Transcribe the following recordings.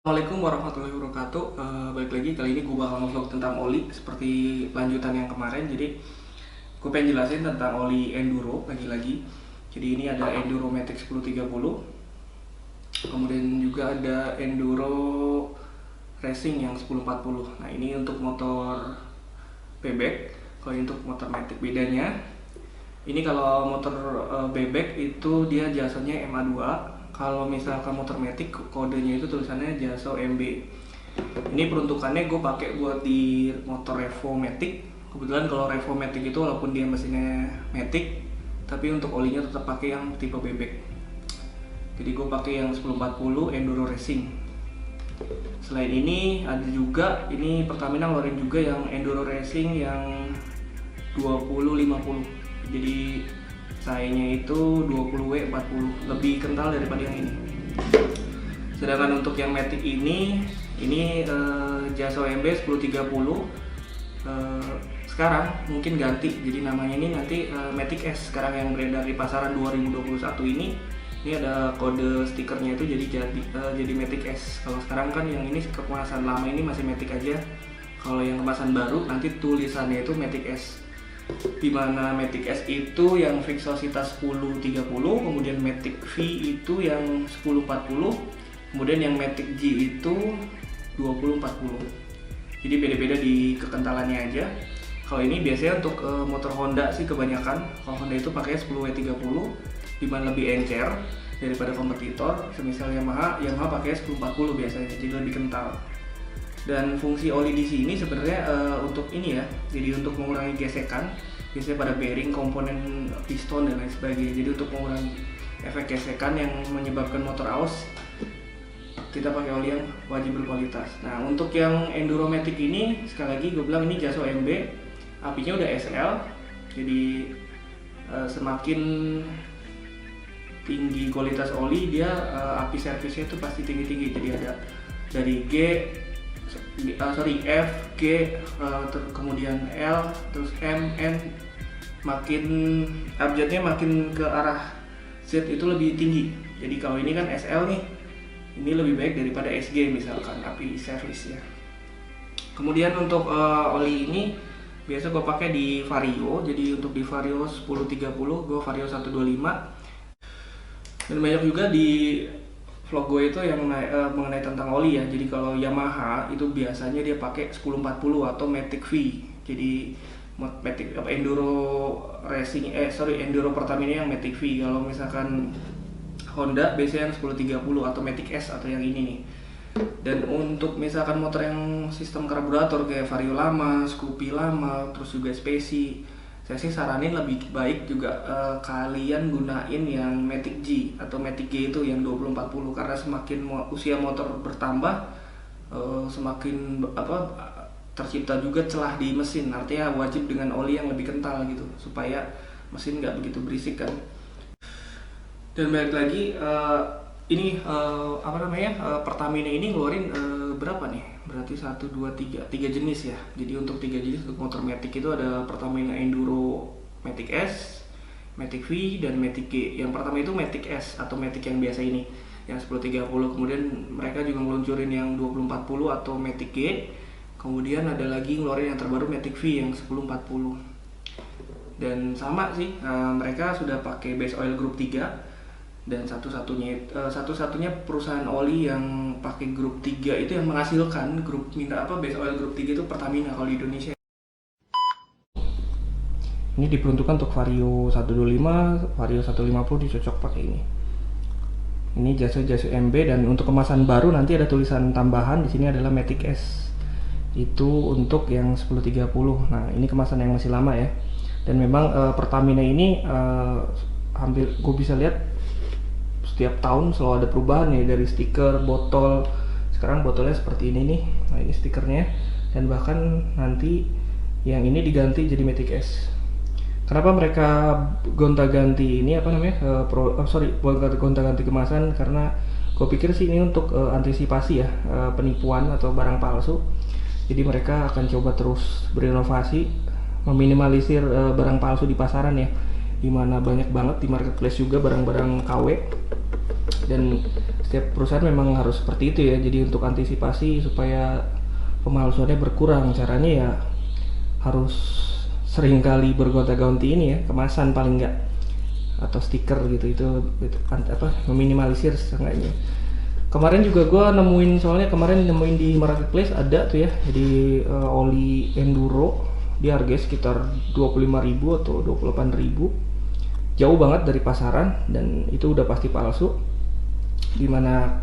Assalamualaikum warahmatullahi wabarakatuh. Balik lagi, kali ini gue bakal nge-vlog tentang oli seperti lanjutan yang kemarin. Jadi gue pengen jelasin tentang oli enduro lagi-lagi. Jadi ini ada Enduro Matic 1030, kemudian juga ada Enduro Racing yang 1040. Nah ini untuk motor bebek, kalau ini untuk motor Matic. Bedanya ini kalau motor bebek itu dia jasanya MA2. Kalau misalkan motor Matic kodenya itu tulisannya Jaso MB. Ini peruntukannya gue pakai buat di motor Revo Matic. Kebetulan kalau Revo Matic itu walaupun dia mesinnya Matic, tapi untuk olinya tetap pakai yang tipe bebek. Jadi gue pakai yang 1040 Enduro Racing. Selain ini ada juga, ini Pertamina ngeluarin juga yang Enduro Racing yang 2050. Jadi sayanya itu 20W 40, lebih kental daripada yang ini. Sedangkan untuk yang Matic ini Jaso MB 1030. Sekarang mungkin ganti, jadi namanya ini nanti Matic S. Sekarang yang beredar di pasaran 2021 ini ada kode stikernya itu jadi Matic S. Kalau sekarang kan yang ini kemasan lama ini masih Matic aja. Kalau yang kemasan baru nanti tulisannya itu Matic S. Dimana Matic S itu yang Vixositas 1030, kemudian Matic V itu yang 1040, kemudian yang Matic G itu 2040. Jadi beda-beda di kekentalannya aja. Kalau ini biasanya untuk motor Honda sih kebanyakan. Kalau Honda itu pakai 10W30, dimana lebih encer daripada kompetitor. Semisal Yamaha pakai 1040 biasanya, jadi lebih kental. Dan fungsi oli di sini sebenarnya untuk ini ya, jadi untuk mengurangi gesekan biasanya pada bearing, komponen piston dan lain sebagainya. Jadi untuk mengurangi efek gesekan yang menyebabkan motor aus, kita pakai oli yang wajib berkualitas. Nah untuk yang Enduro Matic ini, sekali lagi gue bilang ini Jaso MB, apinya udah SL, jadi semakin tinggi kualitas oli dia api servisnya itu pasti tinggi-tinggi. Jadi ada dari F, G, kemudian L, terus M, N, makin abjadnya makin ke arah Z itu lebih tinggi. Jadi kalau ini kan SL nih, ini lebih baik daripada SG misalkan api servisnya. Kemudian untuk oli ini biasa gue pakai di Vario. Jadi untuk di Vario 1030 gue Vario 125. Dan banyak juga di vlog gue itu yang mengenai tentang oli ya. Jadi kalau Yamaha itu biasanya dia pakai 1040 atau Matic V. Jadi Matic Enduro Racing Enduro Pertamina yang Matic V. Kalau misalkan Honda biasanya yang 1030 atau Matic S atau yang ini nih. Dan untuk misalkan motor yang sistem karburator kayak Vario lama, Scoopy lama, terus juga Speci, saya sih saranin lebih baik juga kalian gunain yang Matic G atau Matic G itu yang 2040, karena semakin usia motor bertambah semakin tercipta juga celah di mesin. Artinya wajib dengan oli yang lebih kental gitu supaya mesin nggak begitu berisik kan. Dan balik lagi Pertamina ini ngeluarin berapa nih? Berarti 1, 2, 3 jenis ya. Jadi untuk 3 jenis untuk motor Matic itu ada Pertamina Enduro Matic S, Matic V, dan Matic G. Yang pertama itu Matic S atau Matic yang biasa ini, yang 1030. Kemudian mereka juga ngeluncurin yang 2040 atau Matic G. Kemudian ada lagi ngeluarin yang terbaru Matic V yang 1040. Dan sama sih, mereka sudah pakai base oil Group 3. Dan satu-satunya perusahaan oli yang pakai grup 3 itu yang menghasilkan base oil grup 3 itu Pertamina kalau di Indonesia. Ini diperuntukkan untuk Vario 125, Vario 150 dicocok pakai ini. Ini Jaso MB, dan untuk kemasan baru nanti ada tulisan tambahan di sini adalah Matic S. Itu untuk yang 1030. Nah, ini kemasan yang masih lama ya. Dan memang Pertamina ini hampir gue bisa lihat setiap tahun selalu ada perubahan nih, dari stiker, botol. Sekarang botolnya seperti ini nih. Nah, ini stikernya. Dan bahkan nanti yang ini diganti jadi Matic S. Kenapa mereka gonta-ganti ini gonta-ganti kemasan? Karena gue pikir sih ini untuk antisipasi ya penipuan atau barang palsu. Jadi mereka akan coba terus berinovasi, meminimalisir barang palsu di pasaran ya. Dimana banyak banget di marketplace juga barang-barang KW. Dan setiap perusahaan memang harus seperti itu ya. Jadi untuk antisipasi supaya pemalsuannya berkurang, caranya ya harus sering kali bergonta-ganti ini ya, kemasan paling enggak, atau stiker gitu. Itu meminimalisir setengahnya. Kemarin juga gue nemuin di marketplace ada tuh ya, jadi oli enduro di harga sekitar 25.000 atau 28.000, jauh banget dari pasaran, dan itu udah pasti palsu. Dimana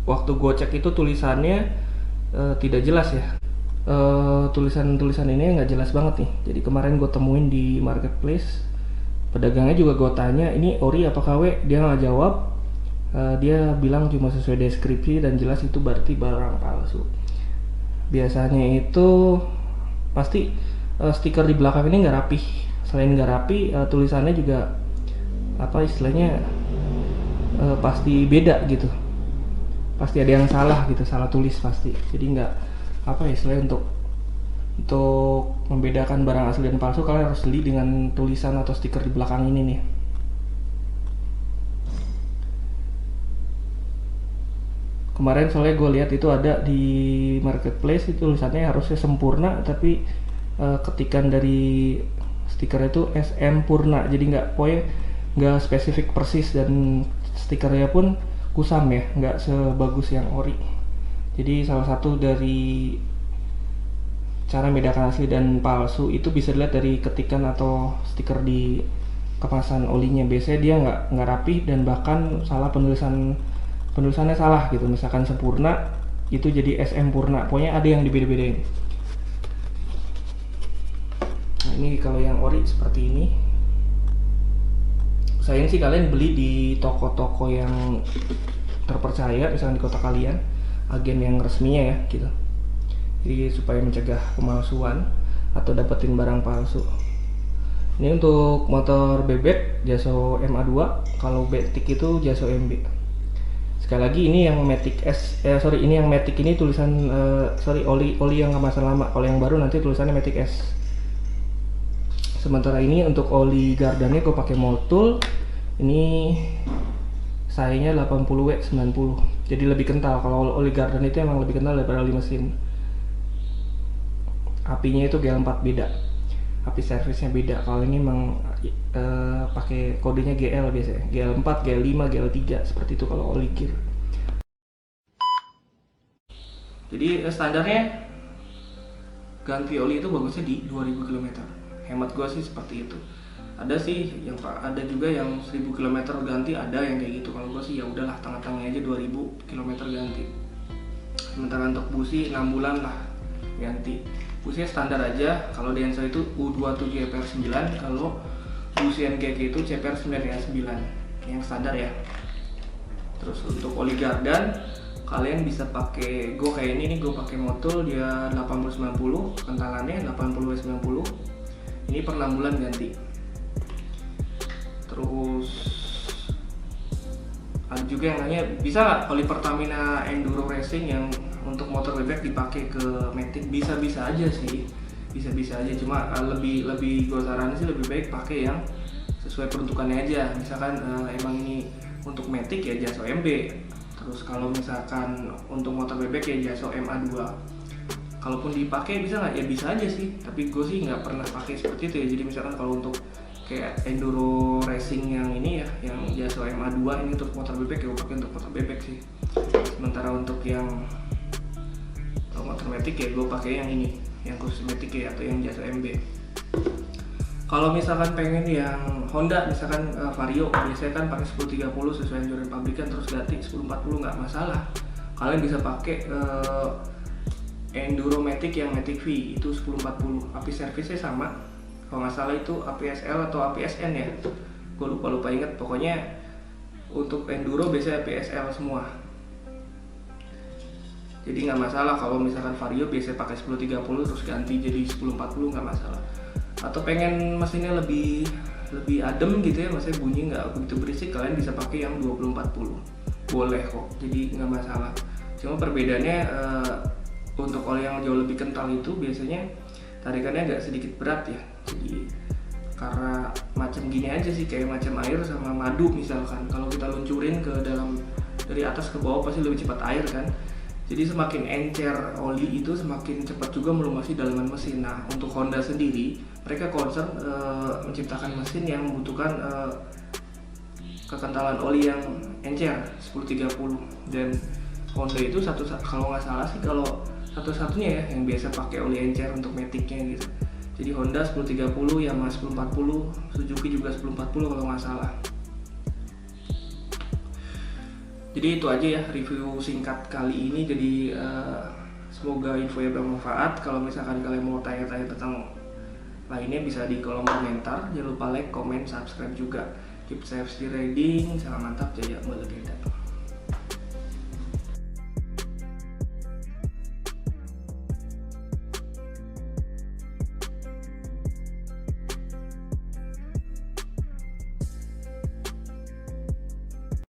waktu gue cek itu tulisannya tidak jelas ya, tulisan ini nggak jelas banget nih. Jadi kemarin gue temuin di marketplace, pedagangnya juga gue tanya ini ori apa KW, dia nggak jawab. Dia bilang cuma sesuai deskripsi dan jelas itu berarti barang palsu. Biasanya itu pasti stiker di belakang ini nggak rapi. Selain nggak rapi, tulisannya juga pasti beda gitu. Pasti ada yang salah gitu, salah tulis pasti. Jadi nggak untuk membedakan barang asli dan palsu, kalian harus beli dengan tulisan atau stiker di belakang ini nih. Kemarin soalnya gue lihat itu ada di marketplace, itu tulisannya harusnya sempurna, tapi ketikan dari stiker itu SM Purna, jadi nggak spesifik persis, dan stikernya pun kusam ya, nggak sebagus yang ori. Jadi salah satu dari cara membedakan asli dan palsu itu bisa dilihat dari ketikan atau stiker di kemasan olinya. Biasanya dia nggak rapi, dan bahkan salah penulisannya salah gitu. Misalkan sempurna itu jadi SM Purna, pokoknya ada yang dibeda-bedain. Nah ini kalau yang ori seperti ini. Usahain sih kalian beli di toko-toko yang terpercaya, misalkan di kota kalian, agen yang resminya ya gitu. Jadi supaya mencegah pemalsuan atau dapetin barang palsu. Ini untuk motor bebek Jaso MA2, kalau Matic itu Jaso MB. Sekali lagi ini yang Matic S, ini yang Matic ini tulisan oli yang kemasan lama. Kalau yang baru nanti tulisannya Matic S. Sementara ini untuk oli gardannya gue pakai Motul. Ini sayanya 80W90. Jadi lebih kental. Kalau oli gardan itu emang lebih kental daripada oli mesin. Apinya itu GL4 beda. Api servisnya beda. Kalau ini emang pakai kodenya GL biasanya. GL4, GL5, GL3 seperti itu kalau oli gear. Jadi standarnya ganti oli itu bagusnya di 2000 km. Hemat gua sih seperti itu. Ada juga yang 1000 km ganti, ada yang kayak gitu. Kalau gua sih ya udahlah, tengah-tengahnya aja 2000 km ganti. Sementara untuk busi 6 bulan lah ganti. Businya standar aja. Kalau Denso itu U27 CPR9, kalau busi NGK itu CPR9 yang standar ya. Terus untuk oli gardan kalian bisa pakai, gue kayak ini nih, gue pakai Motul, dia 8090 kentalannya, 80W90. Ini per 6 bulan ganti. Terus ada juga yang nanya, bisa nggak oli Pertamina Enduro Racing yang untuk motor bebek dipakai ke Matic? Bisa aja sih, bisa aja. Cuma lebih gue saranin sih lebih baik pakai yang sesuai peruntukannya aja. Misalkan emang ini untuk Matic ya Jaso MB. Terus kalau misalkan untuk motor bebek ya Jaso MA2. Kalaupun dipakai bisa nggak? Ya bisa aja sih, tapi gue sih nggak pernah pakai seperti itu ya. Jadi misalkan kalau untuk kayak enduro racing yang ini ya, yang Jaso MA2 ini untuk motor bebek ya gue pakai untuk motor bebek sih. Sementara untuk yang motor Matic ya gue pakai yang ini, yang khusus Matic ya, atau yang Jaso MB. Kalau misalkan pengen yang Honda, misalkan Vario, biasanya kan pakai 1030 sesuai anjuran pabrikan, terus ganti 1040 nggak masalah. Kalian bisa pakai Enduro Matic yang Matic V itu 1040. Api servisnya sama, kalau nggak salah itu APSL atau APSN ya, gue lupa inget. Pokoknya untuk Enduro biasanya APSL semua, jadi nggak masalah. Kalau misalkan Vario biasanya pakai 1030 terus ganti jadi 1040 nggak masalah. Atau pengen mesinnya lebih adem gitu ya, maksudnya bunyi nggak begitu berisik, kalian bisa pakai yang 2040, boleh kok, jadi nggak masalah. Cuma perbedaannya untuk oli yang jauh lebih kental itu biasanya tarikannya agak sedikit berat ya. Jadi karena macam gini aja sih, kayak macam air sama madu misalkan, kalau kita luncurin ke dalam dari atas ke bawah pasti lebih cepat air kan. Jadi semakin encer oli itu semakin cepat juga melumasi dalaman mesin. Nah untuk Honda sendiri mereka concern menciptakan mesin yang membutuhkan kekentalan oli yang encer 1030, dan Honda itu kalau nggak salah sih kalau satu-satunya ya yang biasa pakai oli encer untuk maticnya gitu. Jadi Honda 1030, Yamaha 1040, Suzuki juga 1040 kalau nggak salah. Jadi itu aja ya review singkat kali ini. Jadi semoga infonya bermanfaat. Kalau misalkan kalian mau tanya-tanya tentang lainnya bisa di kolom komentar. Jangan lupa like, comment, subscribe juga. Keep safe, stay riding. Salam mantap, jaya, melegenda.